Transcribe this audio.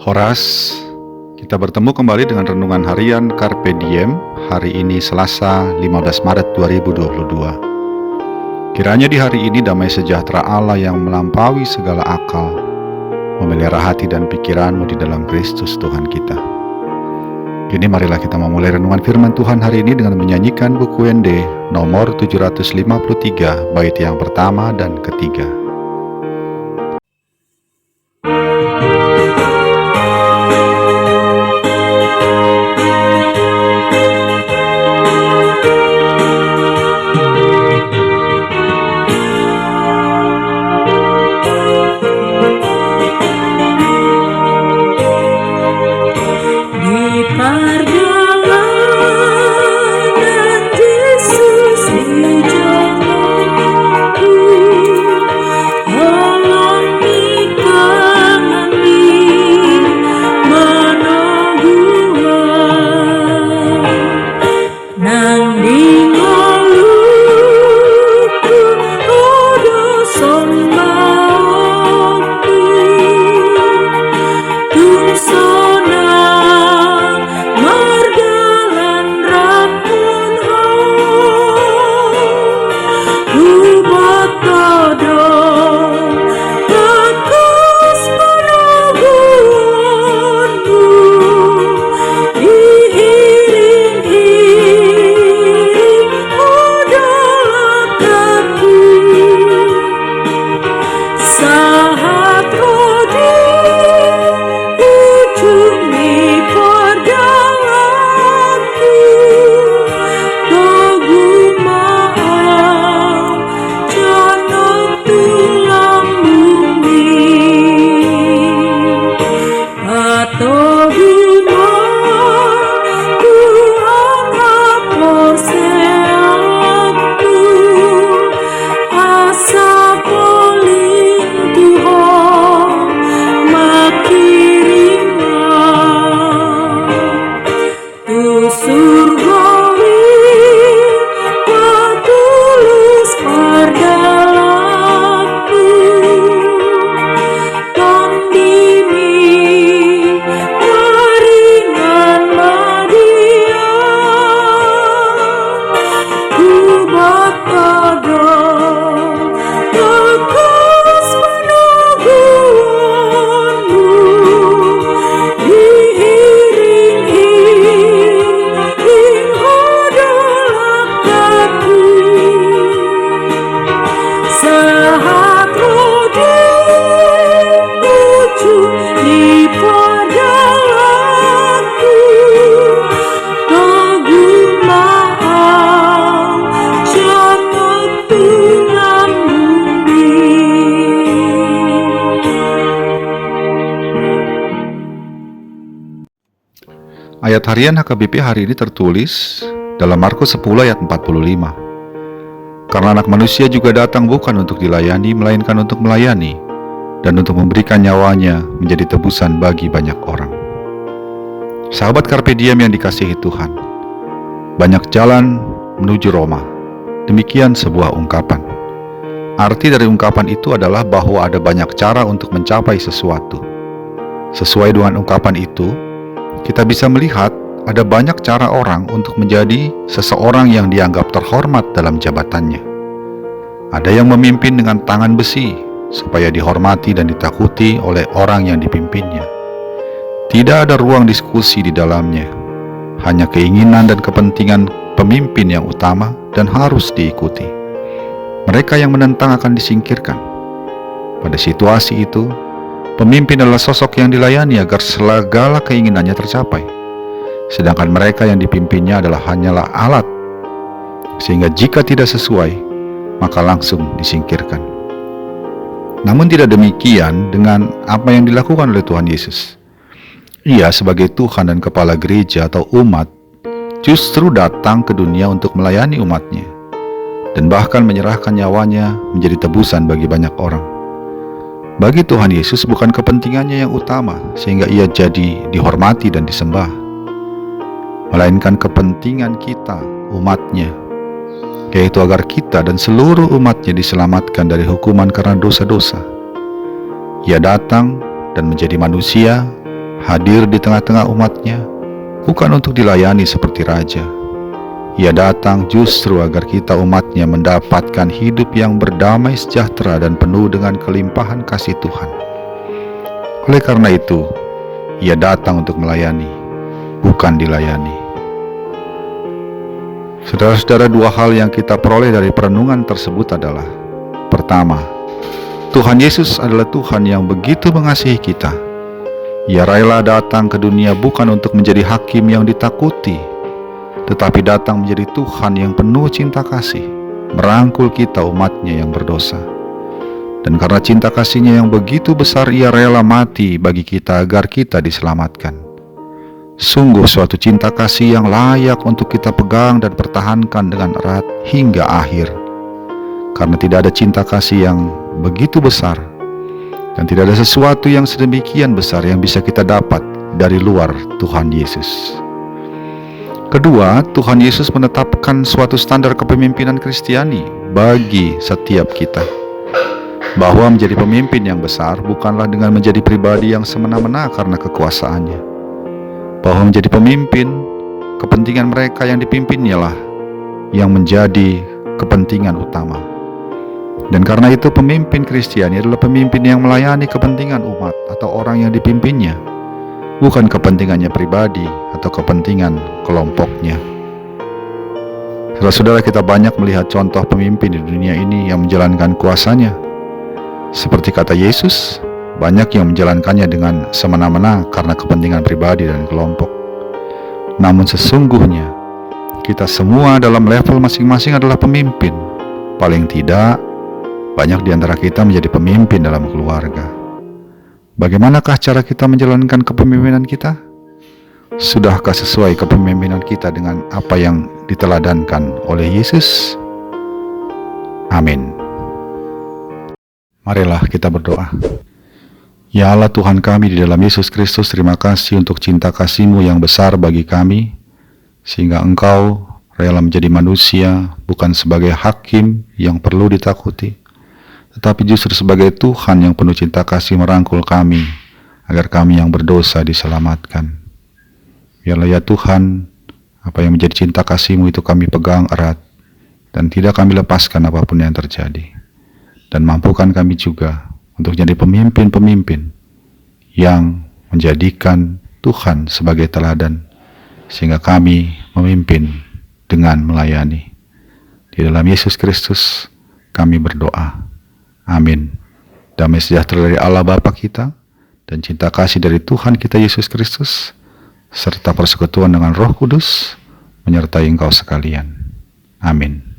Horas, kita bertemu kembali dengan renungan harian Carpe Diem, hari ini Selasa 15 Maret 2022. Kiranya di hari ini damai sejahtera Allah yang melampaui segala akal, memelihara hati dan pikiranmu di dalam Kristus Tuhan kita. Kini marilah kita memulai renungan firman Tuhan hari ini dengan menyanyikan buku ND nomor 753, bait yang pertama dan ketiga. Ayat harian HKBP hari ini tertulis dalam Markus 10 ayat 45. Karena anak manusia juga datang bukan untuk dilayani, melainkan untuk melayani, dan untuk memberikan nyawanya menjadi tebusan bagi banyak orang. Sahabat Carpe Diem yang dikasihi Tuhan, banyak jalan menuju Roma. Demikian sebuah ungkapan. Arti dari ungkapan itu adalah bahwa ada banyak cara untuk mencapai sesuatu. Sesuai dengan ungkapan itu, kita bisa melihat ada banyak cara orang untuk menjadi seseorang yang dianggap terhormat dalam jabatannya. Ada yang memimpin dengan tangan besi supaya dihormati dan ditakuti oleh orang yang dipimpinnya. Tidak ada ruang diskusi di dalamnya, hanya keinginan dan kepentingan pemimpin yang utama dan harus diikuti. Mereka yang menentang akan disingkirkan. Pada situasi itu, pemimpin adalah sosok yang dilayani agar segala keinginannya tercapai, sedangkan mereka yang dipimpinnya hanyalah alat, sehingga jika tidak sesuai, maka langsung disingkirkan. Namun tidak demikian dengan apa yang dilakukan oleh Tuhan Yesus. Ia sebagai Tuhan dan Kepala Gereja atau umat, justru datang ke dunia untuk melayani umatnya, dan bahkan menyerahkan nyawanya menjadi tebusan bagi banyak orang. Bagi Tuhan Yesus bukan kepentingannya yang utama sehingga ia jadi dihormati dan disembah, melainkan kepentingan kita, umatnya, yaitu agar kita dan seluruh umatnya diselamatkan dari hukuman karena dosa-dosa. Ia datang dan menjadi manusia hadir di tengah-tengah umatnya, bukan untuk dilayani seperti raja. Ia datang justru agar kita umatnya mendapatkan hidup yang berdamai sejahtera dan penuh dengan kelimpahan kasih Tuhan. Oleh karena itu, ia datang untuk melayani, bukan dilayani. Saudara-saudara, dua hal yang kita peroleh dari perenungan tersebut adalah: pertama, Tuhan Yesus adalah Tuhan yang begitu mengasihi kita. Ia rela datang ke dunia bukan untuk menjadi hakim yang ditakuti, tetapi datang menjadi Tuhan yang penuh cinta kasih, merangkul kita umatnya yang berdosa. Dan karena cinta kasihnya yang begitu besar, ia rela mati bagi kita agar kita diselamatkan. Sungguh suatu cinta kasih yang layak untuk kita pegang dan pertahankan dengan erat hingga akhir. Karena tidak ada cinta kasih yang begitu besar, dan tidak ada sesuatu yang sedemikian besar yang bisa kita dapat dari luar Tuhan Yesus. Kedua, Tuhan Yesus menetapkan suatu standar kepemimpinan Kristiani bagi setiap kita, bahwa menjadi pemimpin yang besar bukanlah dengan menjadi pribadi yang semena-mena karena kekuasaannya, bahwa menjadi pemimpin, kepentingan mereka yang dipimpinnya lah yang menjadi kepentingan utama. Dan karena itu pemimpin Kristiani adalah pemimpin yang melayani kepentingan umat atau orang yang dipimpinnya, bukan kepentingannya pribadi atau kepentingan kelompoknya. Saudara-saudara, kita banyak melihat contoh pemimpin di dunia ini yang menjalankan kuasanya. Seperti kata Yesus, banyak yang menjalankannya dengan semena-mena karena kepentingan pribadi dan kelompok. Namun sesungguhnya, kita semua dalam level masing-masing adalah pemimpin. Paling tidak, banyak di antara kita menjadi pemimpin dalam keluarga. Bagaimanakah cara kita menjalankan kepemimpinan kita? Sudahkah sesuai kepemimpinan kita dengan apa yang diteladankan oleh Yesus? Amin. Marilah kita berdoa. Ya Allah Tuhan kami di dalam Yesus Kristus, terima kasih untuk cinta kasih-Mu yang besar bagi kami, sehingga Engkau rela menjadi manusia bukan sebagai hakim yang perlu ditakuti, tetapi justru sebagai Tuhan yang penuh cinta kasih merangkul kami, agar kami yang berdosa diselamatkan. Biarlah ya Tuhan, apa yang menjadi cinta kasih-Mu itu kami pegang erat, dan tidak kami lepaskan apapun yang terjadi. Dan mampukan kami juga untuk jadi pemimpin-pemimpin yang menjadikan Tuhan sebagai teladan, sehingga kami memimpin dengan melayani. Di dalam Yesus Kristus kami berdoa. Amin. Damai sejahtera dari Allah Bapa kita, dan cinta kasih dari Tuhan kita Yesus Kristus, serta persekutuan dengan Roh Kudus, menyertai engkau sekalian. Amin.